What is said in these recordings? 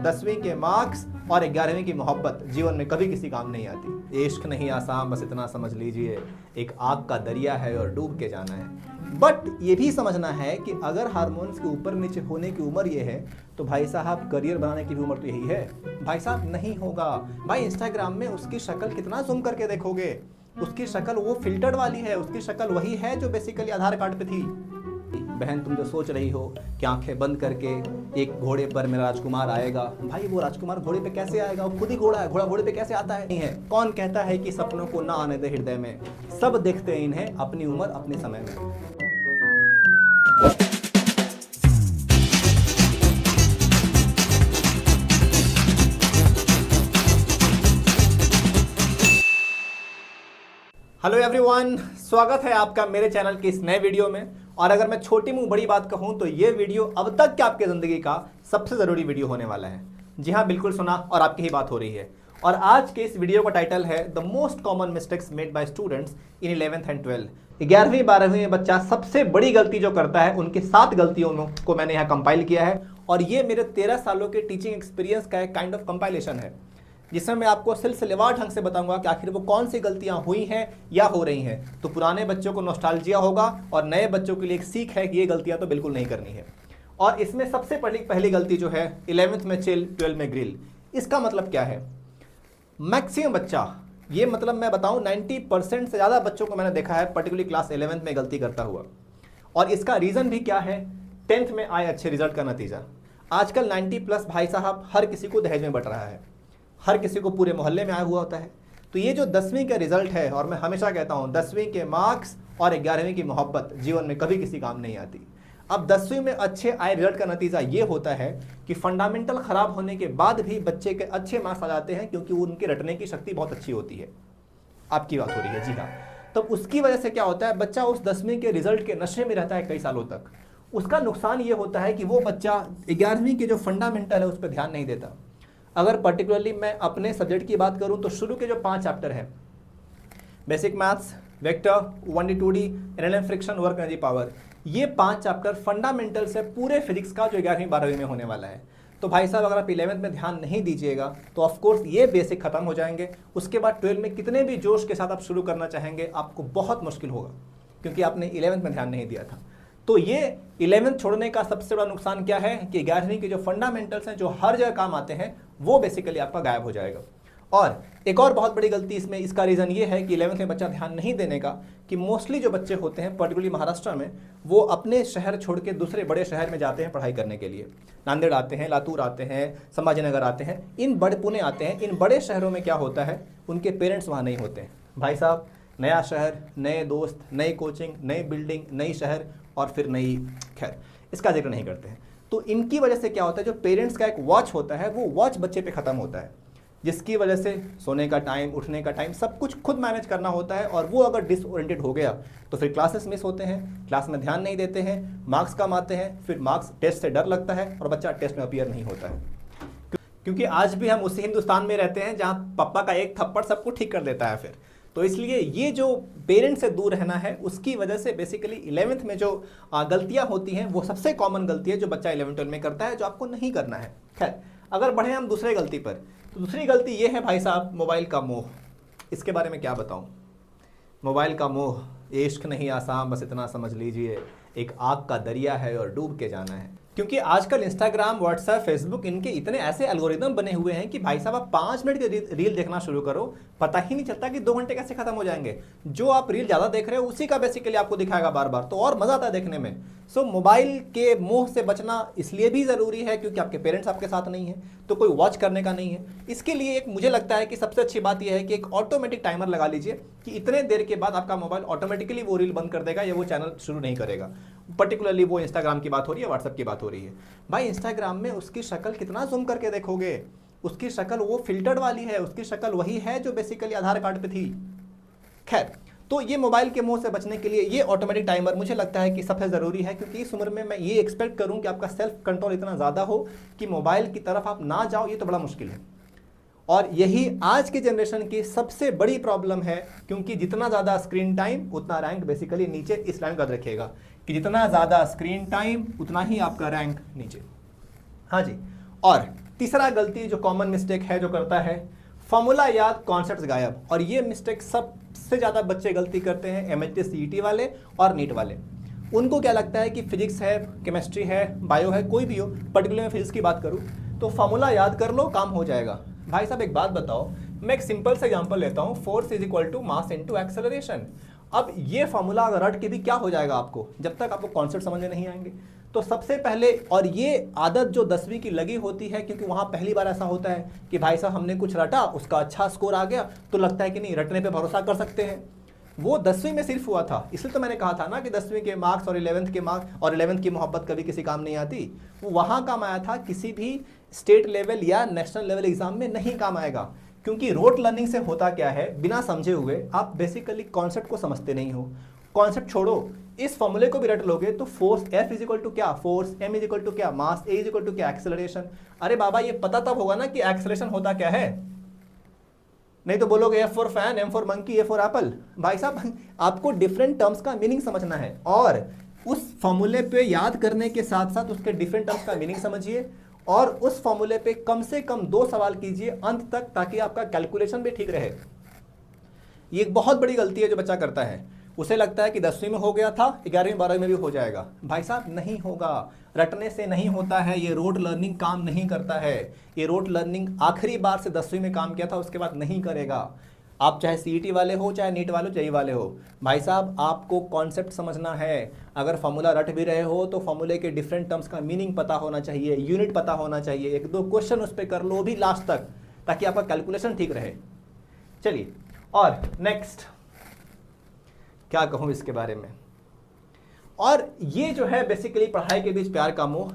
10वीं के मार्क्स और 11वीं की मोहब्बत जीवन में कभी किसी काम नहीं आती। इश्क नहीं आसान, बस इतना समझ लीजिए, एक आग का दरिया है और डूब के जाना है। बट ये भी समझना है कि अगर हार्मोन्स के ऊपर नीचे होने की उम्र ये है तो भाई साहब करियर बनाने की भी उम्र तो यही है। भाई साहब नहीं होगा। भाई इंस्टाग्राम में उसकी शक्ल कितना जूम करके देखोगे, उसकी शक्ल वो फिल्टर्ड वाली है, उसकी शक्ल वही है जो बेसिकली आधार कार्ड पे थी। बहन तुम जो सोच रही हो कि आंखें बंद करके एक घोड़े पर मेरा राजकुमार आएगा, भाई वो राजकुमार घोड़े पे कैसे आएगा? वो खुद ही घोड़ा है, घोड़ा घोड़े पे कैसे आता है? नहीं है। कौन कहता है कि सपनों को ना आने दे हृदय में, सब देखते हैं इन्हें अपनी उम्र अपने समय में। हेलो एवरीवन, स्वागत है आपका मेरे चैनल के इस नए वीडियो में। और अगर मैं छोटी मुंह बड़ी बात कहूं तो ये वीडियो अब तक के आपके ज़िंदगी का सबसे ज़रूरी वीडियो होने वाला है। जी हाँ, बिल्कुल सुना और आपकी ही बात हो रही है। और आज के इस वीडियो का टाइटल है the most common mistakes made by students in 11th and 12th। 11वीं 12वीं में बच्चा सबसे बड़ी गलती जो करता है, उनकी 7 गलतियों को मैंने यहाँ कंपाइल किया है। और ये मेरे 13 सालों के टीचिंग एक्सपीरियंस का एक काइंड ऑफ कंपाइलेशन है, जिसमें मैं आपको सिलसिलेवार ढंग से बताऊंगा कि आखिर वो कौन सी गलतियां हुई हैं या हो रही हैं। तो पुराने बच्चों को नॉस्टैल्जिया होगा और नए बच्चों के लिए एक सीख है कि ये गलतियां तो बिल्कुल नहीं करनी है। और इसमें सबसे पहली गलती जो है 11th में चिल 12 में ग्रिल। इसका मतलब क्या है? मैक्सिमम बच्चा, ये मतलब मैं बताऊं 90% से ज़्यादा बच्चों को मैंने देखा है पर्टिकुलरली क्लास 11th में गलती करता हुआ। और इसका रीज़न भी क्या है? 10th में आए अच्छे रिजल्ट का नतीजा। आजकल 90+ भाई साहब हर किसी को दहेज में बट रहा है, हर किसी को पूरे मोहल्ले में आया हुआ होता है। तो ये जो 10वीं का रिजल्ट है, और मैं हमेशा कहता हूँ 10वीं के मार्क्स और 11वीं की मोहब्बत जीवन में कभी किसी काम नहीं आती। अब 10वीं में अच्छे आए रिजल्ट का नतीजा ये होता है कि फंडामेंटल खराब होने के बाद भी बच्चे के अच्छे मार्क्स आ जाते हैं, क्योंकि उनके रटने की शक्ति बहुत अच्छी होती है। आपकी बात हो रही है, जी हाँ। तो उसकी वजह से क्या होता है, बच्चा उस 10वीं के रिजल्ट के नशे में रहता है कई सालों तक। उसका नुकसान ये होता है कि वो बच्चा 11वीं के जो फंडामेंटल है उस पर ध्यान नहीं देता। अगर पर्टिकुलरली मैं अपने सब्जेक्ट की बात करूं तो शुरू के जो 5 चैप्टर हैं, basic maths, vector, 1D 2D, NLM, friction, work energy, power, ये 5 चैप्टर फंडामेंटल से पूरे फिजिक्स का जो 11वीं 12वीं में होने वाला है। तो भाई साहब अगर आप 11th में ध्यान नहीं दीजिएगा तो ऑफकोर्स ये बेसिक खत्म हो जाएंगे। उसके बाद 12 में कितने भी जोश के साथ आप शुरू करना चाहेंगे, आपको बहुत मुश्किल होगा, क्योंकि आपने 11th में ध्यान नहीं दिया था। तो ये 11th छोड़ने का सबसे बड़ा नुकसान क्या है कि 11वीं के जो फंडामेंटल्स हैं, जो हर जगह काम आते हैं, वो बेसिकली आपका गायब हो जाएगा। और एक और बहुत बड़ी गलती इसमें, इसका रीज़न ये है कि 11th में बच्चा ध्यान नहीं देने का, कि मोस्टली जो बच्चे होते हैं पर्टिकुलरली महाराष्ट्र में, वो अपने शहर छोड़ के दूसरे बड़े शहर में जाते हैं पढ़ाई करने के लिए। नांदेड़ आते हैं, लातूर आते हैं, संभाजीनगर आते हैं, पुणे आते हैं। इन बड़े शहरों में क्या होता है, उनके पेरेंट्स वहाँ नहीं होते हैं। भाई साहब नया शहर, नए दोस्त, नई कोचिंग, नई बिल्डिंग, नई शहर और फिर नई, खैर इसका जिक्र नहीं करते हैं। तो इनकी वजह से क्या होता है, जो पेरेंट्स का एक वॉच होता है, वो वॉच बच्चे पे ख़त्म होता है, जिसकी वजह से सोने का टाइम, उठने का टाइम, सब कुछ खुद मैनेज करना होता है। और वो अगर डिसओरिएंटेड हो गया तो फिर क्लासेस मिस होते हैं, क्लास में ध्यान नहीं देते हैं, मार्क्स कम आते हैं, फिर मार्क्स टेस्ट से डर लगता है और बच्चा टेस्ट में अपीयर नहीं होता है। क्योंकि आज भी हम उसी हिंदुस्तान में रहते हैं जहाँ पापा का एक थप्पड़ सबको ठीक कर देता है फिर। तो इसलिए ये जो पेरेंट्स से दूर रहना है, उसकी वजह से बेसिकली 11th में जो गलतियां होती हैं, वो सबसे कॉमन गलती है जो बच्चा 11th-12 में करता है, जो आपको नहीं करना है। खैर, अगर बढ़े हम दूसरे गलती पर, तो दूसरी गलती ये है भाई साहब, मोबाइल का मोह। इसके बारे में क्या बताऊं? मोबाइल का मोह, इश्क नहीं आसान, बस इतना समझ लीजिए, एक आग का दरिया है और डूब के जाना है। क्योंकि आजकल इंस्टाग्राम, व्हाट्सएप, फेसबुक, इनके इतने ऐसे एल्गोरिदम बने हुए हैं कि भाई साहब आप 5 मिनट की रील देखना शुरू करो, पता ही नहीं चलता कि 2 घंटे कैसे खत्म हो जाएंगे। जो आप रील ज़्यादा देख रहे हो उसी का बेसिकली आपको दिखाएगा बार बार, तो और मज़ा आता है देखने में। सो मोबाइल के मोह से बचना इसलिए भी ज़रूरी है क्योंकि आपके पेरेंट्स आपके साथ नहीं है, तो कोई वॉच करने का नहीं है। इसके लिए एक मुझे लगता है कि सबसे अच्छी बात यह है कि एक ऑटोमेटिक टाइमर लगा लीजिए कि इतने देर के बाद आपका मोबाइल ऑटोमेटिकली वो रील बंद कर देगा या वो चैनल शुरू नहीं करेगा। पर्टिकुलरली वो इंस्टाग्राम की बात हो रही है, व्हाट्सएप की बात हो रही है। भाई इंस्टाग्राम में उसकी शक्ल कितना जूम करके देखोगे, उसकी शक्ल वो फिल्टर्ड वाली है, उसकी शक्ल वही है जो बेसिकली आधार कार्ड पे थी। खैर, तो ये मोबाइल के मुंह से बचने के लिए ये ऑटोमेटिक टाइमर मुझे लगता है कि सबसे ज़रूरी है, क्योंकि इस उम्र में मैं ये एक्सपेक्ट करूं कि आपका सेल्फ कंट्रोल इतना ज़्यादा हो कि मोबाइल की तरफ आप ना जाओ, ये तो बड़ा मुश्किल है। और यही आज की जनरेशन की सबसे बड़ी प्रॉब्लम है, क्योंकि जितना ज़्यादा स्क्रीन टाइम उतना रैंक बेसिकली नीचे। इस लाइन याद रखिएगा कि जितना ज़्यादा स्क्रीन टाइम उतना ही आपका रैंक नीचे। हाँ जी। और तीसरा गलती जो कॉमन मिस्टेक है जो करता है, फॉर्मूला याद कॉन्सेप्ट्स गायब। और ये मिस्टेक सबसे ज़्यादा बच्चे गलती करते हैं एमएचटी सीईटी वाले और नीट वाले। उनको क्या लगता है कि फिजिक्स है, केमिस्ट्री है, बायो है, कोई भी हो, पर्टिकुलर में फिजिक्स की बात करूँ तो फॉर्मूला याद कर लो, काम हो जाएगा। भाई साहब एक बात बताओ, मैं एक सिंपल सा एग्जांपल लेता हूँ, force is equal to mass into acceleration. अब ये फॉर्मूला अगर रट के भी क्या हो जाएगा आपको, जब तक आपको कॉन्सेप्ट समझ में नहीं आएंगे। तो सबसे पहले, और ये आदत जो 10वीं की लगी होती है, क्योंकि वहाँ पहली बार ऐसा होता है कि भाई साहब हमने कुछ रटा, उसका अच्छा स्कोर आ गया, तो लगता है कि नहीं रटने पे भरोसा कर सकते हैं। वो 10वीं में सिर्फ हुआ था, इसलिए तो मैंने कहा था ना कि 10वीं के मार्क्स और 11th के मार्क्स और 11th की मोहब्बत कभी किसी काम नहीं आती। वो वहाँ काम आया था, किसी भी स्टेट लेवल या नेशनल लेवल एग्जाम में नहीं काम आएगा। क्योंकि रोट लर्निंग से होता क्या है, बिना समझे हुए आप बेसिकली कॉन्सेप्ट को समझते नहीं हो। कॉन्सेप्ट छोड़ो, इस फॉर्मूले को भी रट लोगे तो force F is equal to क्या, force M is equal to क्या, mass A is equal to क्या, एक्सेलरेशन। अरे बाबा ये पता तब होगा ना कि एक्सेलरेशन होता क्या है, नहीं तो बोलोगे F for fan, M for monkey, A for Apple. भाई साहब आपको डिफरेंट टर्म्स का मीनिंग समझना है, और उस फॉर्मूले पे याद करने के साथ साथ उसके डिफरेंट टर्म्स का मीनिंग समझिए, और उस फॉर्मूले पे कम से कम 2 सवाल कीजिए अंत तक, ताकि आपका कैलकुलेशन भी ठीक रहे। ये एक बहुत बड़ी गलती है जो बच्चा करता है। उसे लगता है कि 10वीं में हो गया था, 11वीं 12वीं में भी हो जाएगा। भाई साहब नहीं होगा, रटने से नहीं होता है, ये रोट लर्निंग काम नहीं करता है। ये रोट लर्निंग आखिरी बार से 10वीं में काम किया था, उसके बाद नहीं करेगा। आप चाहे सीईटी वाले हो, चाहे नीट वाले हो, जेईई वाले हो, भाई साहब आपको कॉन्सेप्ट समझना है। अगर फॉर्मूला रट भी रहे हो तो फॉर्मूले के डिफरेंट टर्म्स का मीनिंग पता होना चाहिए, यूनिट पता होना चाहिए, 1-2 क्वेश्चन उस पर कर लो भी लास्ट तक, ताकि आपका कैलकुलेशन ठीक रहे। चलिए, और नेक्स्ट क्या कहूँ इसके बारे में। और ये जो है बेसिकली पढ़ाई के बीच प्यार का मोह,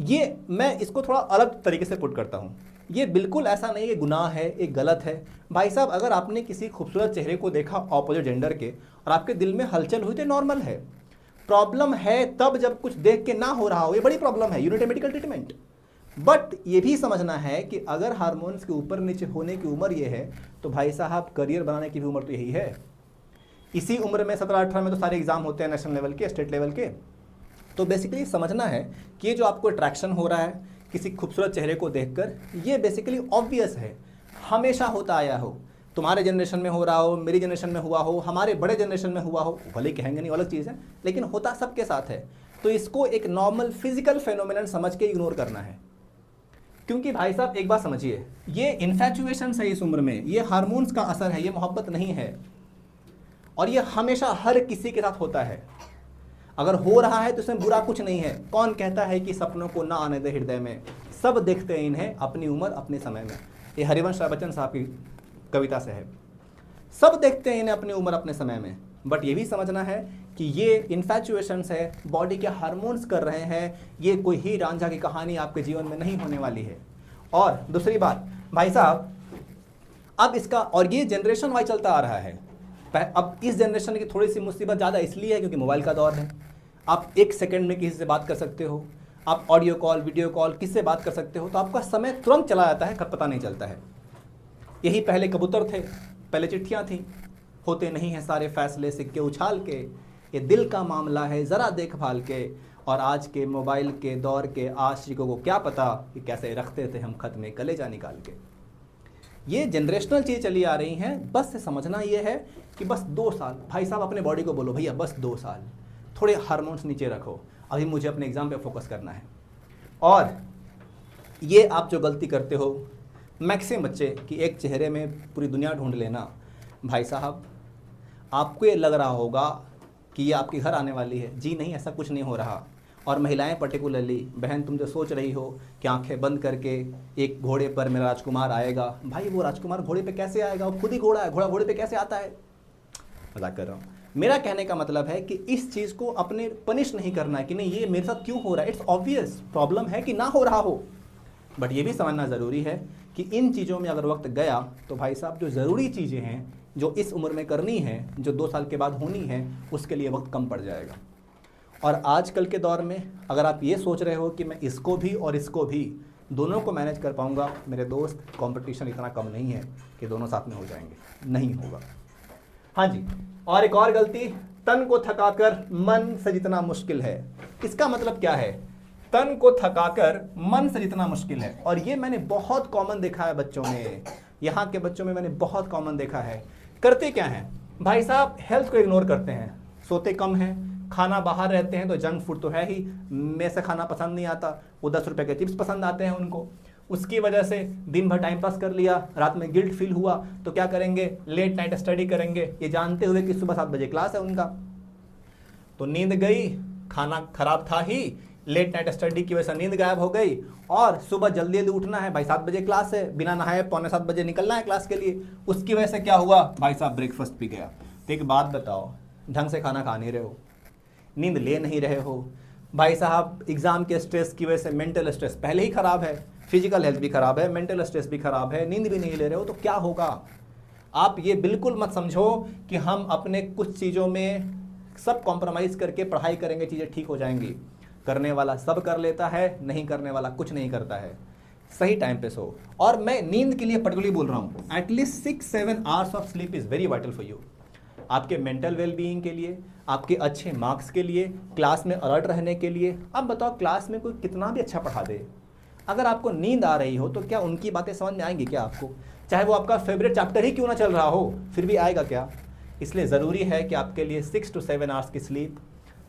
ये मैं इसको थोड़ा अलग तरीके से पुट करता हूँ। ये बिल्कुल ऐसा नहीं है गुनाह है, एक गलत है। भाई साहब अगर आपने किसी खूबसूरत चेहरे को देखा ऑपोजिट जेंडर के और आपके दिल में हलचल हुई तो नॉर्मल है। प्रॉब्लम है तब जब कुछ देख के ना हो रहा हो, ये बड़ी प्रॉब्लम है, यूनिट मेडिकल ट्रीटमेंट। बट ये भी समझना है कि अगर हार्मोन्स के ऊपर नीचे होने की उम्र ये है, तो भाई साहब करियर बनाने की भी उम्र तो यही है। इसी उम्र में 17-18 में तो सारे एग्जाम होते हैं नेशनल लेवल के, स्टेट लेवल के। तो बेसिकली समझना है कि ये जो आपको अट्रैक्शन हो रहा है किसी खूबसूरत चेहरे को देखकर, ये बेसिकली ऑब्वियस है, हमेशा होता आया हो। तुम्हारे जनरेशन में हो रहा हो, मेरी जनरेशन में हुआ हो, हमारे बड़े जनरेशन में हुआ हो, भले कहेंगे नहीं, अलग चीज़ है, लेकिन होता सबके साथ है। तो इसको एक नॉर्मल फिजिकल फेनोमेनन समझ के इग्नोर करना है। क्योंकि भाई साहब एक बात समझिए, ये इन्फैचुएशन है इस उम्र में, ये हार्मोन्स का असर है, ये मोहब्बत नहीं है। और ये हमेशा हर किसी के साथ होता है। अगर हो रहा है तो इसमें बुरा कुछ नहीं है। कौन कहता है कि सपनों को ना आने दे हृदय में, सब देखते हैं इन्हें अपनी उम्र अपने समय में। ये हरिवंश राय बच्चन साहब की कविता से है। सब देखते हैं इन्हें अपनी उम्र अपने समय में। बट ये भी समझना है कि ये इन्फैचुएशंस है, बॉडी के हार्मोन्स कर रहे हैं, ये कोई ही रांझा की कहानी आपके जीवन में नहीं होने वाली है। और दूसरी बात भाई साहब, अब इसका, और ये जनरेशन वाइज चलता आ रहा है। अब इस जनरेशन की थोड़ी सी मुसीबत ज़्यादा इसलिए है क्योंकि मोबाइल का दौर है। आप 1 सेकंड में किसी से बात कर सकते हो, आप ऑडियो कॉल, वीडियो कॉल किससे बात कर सकते हो, तो आपका समय तुरंत चला जाता है, पता नहीं चलता है। यही पहले कबूतर थे, पहले चिट्ठियाँ थी। होते नहीं हैं सारे फैसले सिक्के उछाल के, ये दिल का मामला है ज़रा देखभाल के। और आज के मोबाइल के दौर के आशिकों को क्या पता कि कैसे रखते थे हम खत में कलेजा निकाल के। ये जनरेशनल चीज़ चली आ रही हैं। बस से समझना ये है कि बस 2 साल, भाई साहब अपने बॉडी को बोलो भैया बस 2 साल, थोड़े हार्मोन्स नीचे रखो, अभी मुझे अपने एग्ज़ाम पे फोकस करना है। और ये आप जो गलती करते हो मैक्सिमम बच्चे कि एक चेहरे में पूरी दुनिया ढूंढ लेना, भाई साहब आपको ये लग रहा होगा कि ये आपके घर आने वाली है। जी नहीं, ऐसा कुछ नहीं हो रहा। और महिलाएं पर्टिकुलरली, बहन तुम जो सोच रही हो कि आंखें बंद करके एक घोड़े पर मेरा राजकुमार आएगा, भाई वो राजकुमार घोड़े पे कैसे आएगा, वो खुद ही घोड़ा है, घोड़ा घोड़े पे कैसे आता है। मजाक कर रहा हूँ। मेरा कहने का मतलब है कि इस चीज़ को अपने पनिश नहीं करना है कि नहीं ये मेरे साथ क्यों हो रहा है। इट्स ऑब्वियस प्रॉब्लम है कि ना हो रहा हो, बट ये भी समझना ज़रूरी है कि इन चीज़ों में अगर वक्त गया तो भाई साहब जो ज़रूरी चीज़ें हैं जो इस उम्र में करनी है, जो 2 साल के बाद होनी है, उसके लिए वक्त कम पड़ जाएगा। और आजकल के दौर में अगर आप ये सोच रहे हो कि मैं इसको भी और इसको भी दोनों को मैनेज कर पाऊंगा, मेरे दोस्त कंपटीशन इतना कम नहीं है कि दोनों साथ में हो जाएंगे, नहीं होगा। हाँ जी, और एक और गलती, तन को थकाकर मन से जितना मुश्किल है। इसका मतलब क्या है? तन को थकाकर मन से जितना मुश्किल है। और ये मैंने बहुत कॉमन देखा है बच्चों में, यहाँ के बच्चों में मैंने बहुत कॉमन देखा है। करते क्या है भाई साहब, हेल्थ को इग्नोर करते हैं, सोते कम हैं, खाना बाहर रहते हैं तो जंक फूड तो है ही, में से खाना पसंद नहीं आता, वो 10 रुपए के चिप्स पसंद आते हैं उनको, उसकी वजह से दिन भर टाइम पास कर लिया, रात में गिल्ट फील हुआ तो क्या करेंगे, लेट नाइट स्टडी करेंगे, ये जानते हुए कि सुबह 7 बजे क्लास है उनका, तो नींद गई, खाना खराब था ही, लेट नाइट स्टडी की वजह से नींद गायब हो गई, और सुबह जल्दी जल्दी उठना है भाई, 7 बजे क्लास है, बिना नहाए 6:45 बजे निकलना है क्लास के लिए, उसकी वजह से क्या हुआ भाई साहब, ब्रेकफास्ट भी गया। तो एक बात बताओ, ढंग से खाना खा नहीं रहे हो, नींद ले नहीं रहे हो भाई साहब, एग्जाम के स्ट्रेस की वजह से मेंटल स्ट्रेस पहले ही खराब है, फिजिकल हेल्थ भी खराब है, मेंटल स्ट्रेस भी खराब है, नींद भी नहीं ले रहे हो, तो क्या होगा। आप ये बिल्कुल मत समझो कि हम अपने कुछ चीज़ों में सब कॉम्प्रोमाइज़ करके पढ़ाई करेंगे चीज़ें ठीक हो जाएंगी। करने वाला सब कर लेता है, नहीं करने वाला कुछ नहीं करता है। सही टाइम पे सो, और मैं नींद के लिए पर्टिकुलरली बोल रहा हूँ, at least 6-7 hours of sleep is very vital for you, आपके मेंटल वेलबीइंग के लिए, आपके अच्छे मार्क्स के लिए, क्लास में अलर्ट रहने के लिए। अब बताओ, क्लास में कोई कितना भी अच्छा पढ़ा दे, अगर आपको नींद आ रही हो तो क्या उनकी बातें समझ में आएंगी क्या आपको, चाहे वो आपका फेवरेट चैप्टर ही क्यों ना चल रहा हो, फिर भी आएगा क्या। इसलिए ज़रूरी है कि आपके लिए 6-7 आवर्स की स्लीप,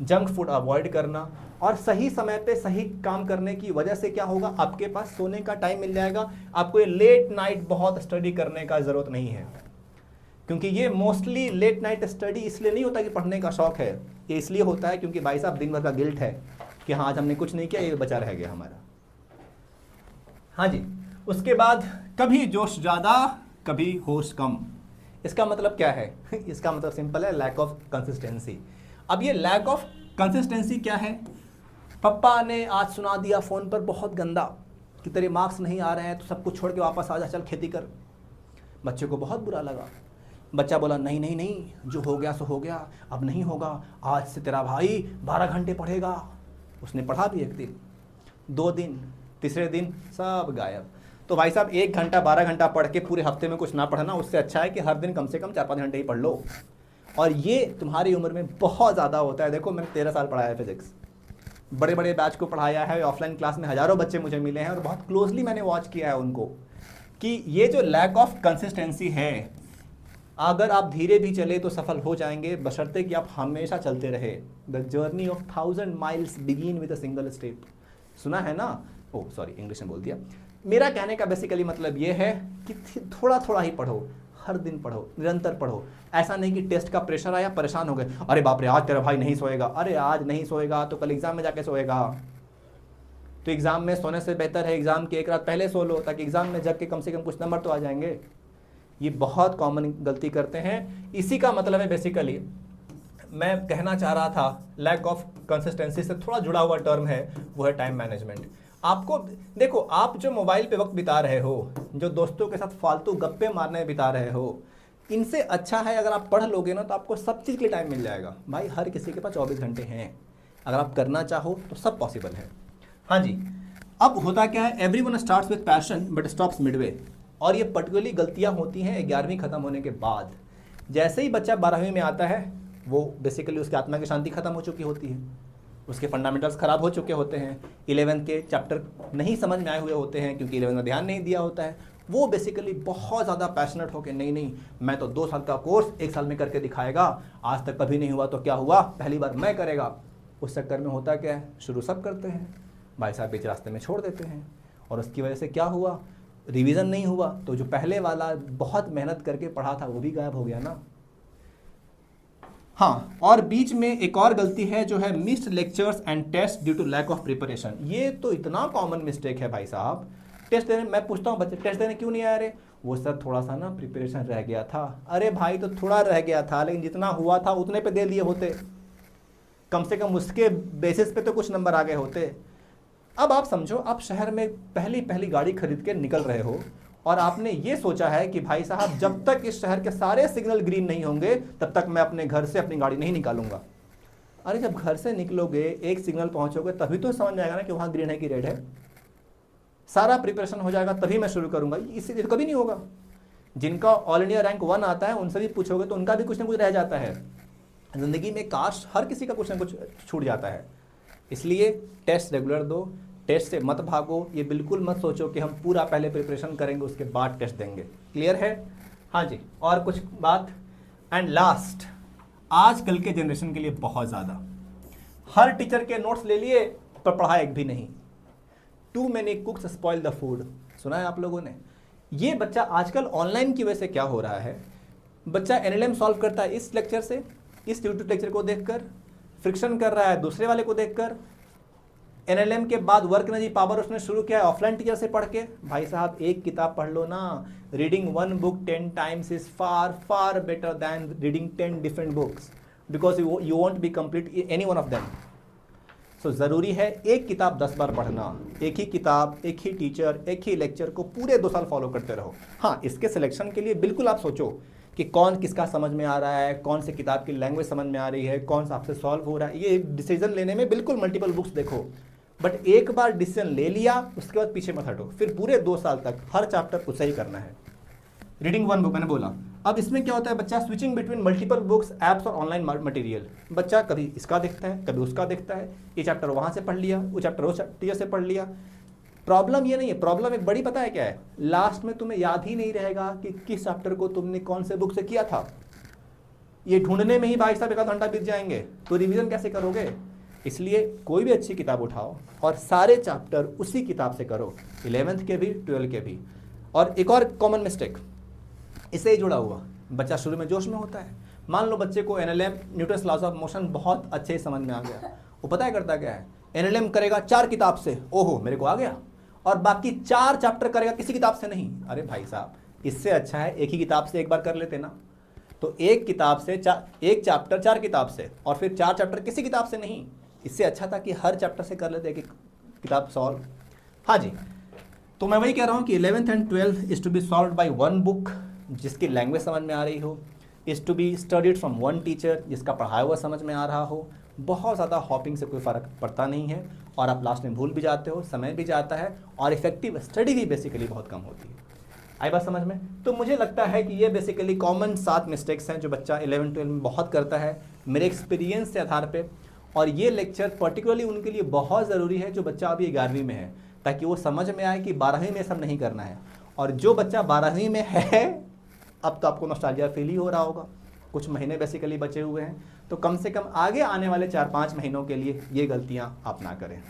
जंक फूड अवॉइड करना, और सही समय पे सही काम करने की वजह से क्या होगा, आपके पास सोने का टाइम मिल जाएगा, आपको ये लेट नाइट बहुत स्टडी करने का ज़रूरत नहीं है। क्योंकि ये मोस्टली लेट नाइट स्टडी इसलिए नहीं होता कि पढ़ने का शौक है, ये इसलिए होता है क्योंकि भाई साहब दिन भर का गिल्ट है कि हाँ आज हमने कुछ नहीं किया, ये बचा रह गया हमारा। हाँ जी, उसके बाद कभी जोश ज़्यादा कभी होश कम। इसका मतलब क्या है इसका मतलब सिंपल है, लैक ऑफ कंसिस्टेंसी। अब ये लैक ऑफ कंसिस्टेंसी क्या है, पापा ने आज सुना दिया फ़ोन पर बहुत गंदा कि तेरे मार्क्स नहीं आ रहे हैं तो सब कुछ छोड़ के वापस आ जा, चल खेती कर। बच्चे को बहुत बुरा लगा, बच्चा बोला नहीं नहीं नहीं, जो हो गया सो हो गया, अब नहीं होगा, आज से तेरा भाई 12 घंटे पढ़ेगा। उसने पढ़ा भी 1 दिन, 2 दिन, तीसरे दिन सब गायब। तो भाई साहब 1 घंटा 12 घंटा पढ़ के पूरे हफ्ते में कुछ ना पढ़ना, उससे अच्छा है कि हर दिन कम से कम 4-5 घंटे ही पढ़ लो। और ये तुम्हारी उम्र में बहुत ज़्यादा होता है। देखो मैंने 13 साल पढ़ाया है फिजिक्स, बड़े बड़े बैच को पढ़ाया है, ऑफलाइन क्लास में हज़ारों बच्चे मुझे मिले हैं और बहुत क्लोजली मैंने वॉच किया है उनको, कि ये जो लैक ऑफ कंसिस्टेंसी है, अगर आप धीरे भी चले तो सफल हो जाएंगे, बशर्ते कि आप हमेशा चलते रहे। The journey of 1000 miles begin with a single step. सुना है ना, ओ सॉरी इंग्लिश में बोल दिया। मेरा कहने का बेसिकली मतलब ये है कि थोड़ा थोड़ा ही पढ़ो, हर दिन पढ़ो, निरंतर पढ़ो। ऐसा नहीं कि टेस्ट का प्रेशर आया परेशान हो गए, अरे बाप रे आज तेरा भाई नहीं सोएगा, अरे आज नहीं सोएगा तो कल एग्जाम में जाके सोएगा। तो एग्जाम में सोने से बेहतर है एग्जाम की 1 रात पहले सो लो, ताकि एग्जाम में जग के कम से कम कुछ नंबर तो आ जाएंगे। ये बहुत कॉमन गलती करते हैं। इसी का मतलब है बेसिकली, मैं कहना चाह रहा था, लैक ऑफ कंसिस्टेंसी से थोड़ा जुड़ा हुआ टर्म है, वो है टाइम मैनेजमेंट। आपको देखो, आप जो मोबाइल पे वक्त बिता रहे हो, जो दोस्तों के साथ फालतू गप्पे मारने बिता रहे हो, इनसे अच्छा है अगर आप पढ़ लोगे ना तो आपको सब चीज़ के लिए टाइम मिल जाएगा। भाई हर किसी के पास 24 घंटे हैं, अगर आप करना चाहो तो सब पॉसिबल है। हाँ जी, अब होता क्या है, everyone starts with passion but stops Midway. और ये पर्टिकुलरली गलतियाँ होती हैं 11वीं खत्म होने के बाद। जैसे ही बच्चा 12वीं में आता है, वो बेसिकली उसकी आत्मा की शांति खत्म हो चुकी होती है, उसके फंडामेंटल्स खराब हो चुके होते हैं, 11th के चैप्टर नहीं समझ में आए हुए होते हैं क्योंकि 11th में ध्यान नहीं दिया होता है। वो बेसिकली बहुत ज़्यादा पैशनेट होकर नहीं नहीं मैं तो 2 साल का कोर्स 1 साल में करके दिखाएगा, आज तक कभी नहीं हुआ तो क्या हुआ, पहली बार मैं करेगा। उस चक्कर में होता क्या है, शुरू सब करते हैं, भाई साहब बीच रास्ते में छोड़ देते हैं, और उसकी वजह से क्या हुआ, रिवीजन नहीं हुआ, तो जो पहले वाला बहुत मेहनत करके पढ़ा था वो भी गायब हो गया ना। हाँ, और बीच में एक और गलती है जो है missed lectures and test due to lack of preparation. ये तो इतना कॉमन मिस्टेक है भाई साहब। टेस्ट देने, मैं पूछता हूँ बच्चे टेस्ट देने क्यों नहीं आए, अरे वो सर थोड़ा सा ना प्रिपरेशन रह गया था। अरे भाई तो थोड़ा रह गया था, लेकिन जितना हुआ था उतने पे दे दिए होते, कम से कम उसके बेसिस पे तो कुछ नंबर आ गए होते। अब आप समझो, आप शहर में पहली गाड़ी खरीद के निकल रहे हो और आपने ये सोचा है कि भाई साहब जब तक इस शहर के सारे सिग्नल ग्रीन नहीं होंगे तब तक मैं अपने घर से अपनी गाड़ी नहीं निकालूंगा। अरे जब घर से निकलोगे, एक सिग्नल पहुंचोगे, तभी तो समझ में आएगा ना कि वहाँ ग्रीन है कि रेड है। सारा प्रिपरेशन हो जाएगा तभी मैं शुरू करूंगा, इससे कभी नहीं होगा। जिनका ऑल इंडिया रैंक 1 आता है उनसे भी पूछोगे तो उनका भी कुछ ना कुछ रह जाता है। जिंदगी में काश हर किसी का कुछ ना कुछ छूट जाता है। इसलिए टेस्ट रेगुलर दो, टेस्ट से मत भागो, ये बिल्कुल मत सोचो कि हम पूरा पहले प्रिपरेशन करेंगे उसके बाद टेस्ट देंगे। क्लियर है? हाँ जी, और कुछ बात? एंड लास्ट, आजकल के जनरेशन के लिए बहुत ज़्यादा, हर टीचर के नोट्स ले लिए पर पढ़ा एक भी नहीं। Too many cooks spoil the food, सुना है आप लोगों ने? ये बच्चा आजकल ऑनलाइन की वजह से क्या हो रहा है, बच्चा एनएलएम सॉल्व करता है इस लेक्चर से, इस यूट्यूब लेक्चर को देखकर, फ्रिक्शन कर रहा है दूसरे वाले को देखकर, एनएलएम के बाद वर्क एनर्जी पावर उसने शुरू किया है ऑफलाइन टीचर से पढ़ के। भाई साहब एक किताब पढ़ लो ना, reading one book 10 times is far far better than reading 10 different books, because you won't be complete any one of them. So ज़रूरी है एक किताब 10 बार पढ़ना, एक ही किताब, एक ही टीचर, एक ही लेक्चर को पूरे 2 साल फॉलो करते रहो। हाँ, इसके सिलेक्शन के लिए बिल्कुल आप सोचो कि कौन किसका समझ में आ रहा है, कौन से किताब की लैंग्वेज समझ में आ रही है, कौन सा आपसे सॉल्व हो रहा है। ये डिसीजन लेने में बिल्कुल मल्टीपल बुक्स देखो, बट एक बार डिसीजन ले लिया उसके बाद पीछे मत हटो, फिर पूरे 2 साल तक हर चैप्टर उसे ही करना है। रीडिंग वन बुक मैंने बोला। अब इसमें क्या होता है, बच्चा switching between multiple books, apps और ऑनलाइन मटेरियल। बच्चा कभी इसका देखता है, कभी उसका देखता है, ये चैप्टर वहाँ से पढ़ लिया, वो चैप्टर वो टीचर से पढ़ लिया। प्रॉब्लम ये नहीं है, प्रॉब्लम एक बड़ी पता है क्या है, लास्ट में तुम्हें याद ही नहीं रहेगा कि किस चैप्टर को तुमने कौन से बुक से किया था। ये ढूंढने में ही भाई साहब 1 घंटा बीत जाएंगे, तो रिवीजन कैसे करोगे? इसलिए कोई भी अच्छी किताब उठाओ और सारे चैप्टर उसी किताब से करो, 11th के भी 12 के भी। और एक और कॉमन मिस्टेक इससे ही जुड़ा हुआ, बच्चा शुरू में जोश में होता है। मान लो बच्चे को NLM Newton's laws of motion बहुत अच्छे समझ में आ गया, वो पता है करता क्या है, एनएलएम करेगा 4 किताब से, ओहो मेरे को आ गया, और बाकी 4 चैप्टर करेगा किसी किताब से नहीं। अरे भाई साहब, इससे अच्छा है एक ही किताब से एक बार कर लेते ना। तो एक किताब से एक चैप्टर 4 किताब से, और फिर 4 चैप्टर किसी किताब से नहीं। इससे अच्छा था कि हर चैप्टर से कर लेते एक किताब सॉल्व। हाँ जी, तो मैं वही कह रहा हूँ कि 11th and 12th is to be solve by one book जिसकी लैंग्वेज समझ में आ रही हो, is to be studied from one teacher जिसका पढ़ाया हुआ समझ में आ रहा हो। बहुत ज़्यादा हॉपिंग से कोई फ़र्क पड़ता नहीं है, और आप लास्ट में भूल भी जाते हो, समय भी जाता है, और इफेक्टिव स्टडी भी बेसिकली बहुत कम होती है। आई बात समझ में? तो मुझे लगता है कि ये बेसिकली कॉमन 7 मिस्टेक्स हैं जो बच्चा 11-12 में बहुत करता है मेरे एक्सपीरियंस के आधार पे। और ये लेक्चर पर्टिकुलरली उनके लिए बहुत ज़रूरी है जो बच्चा अभी 11वीं में है, ताकि वो समझ में आए कि 12वीं में सब नहीं करना है। और जो बच्चा 12वीं में है, अब तो आपको नॉस्टैल्जिया फील ही हो रहा होगा, कुछ महीने बेसिकली बचे हुए हैं, तो कम से कम आगे आने वाले 4-5 महीनों के लिए ये गलतियाँ आप ना करें।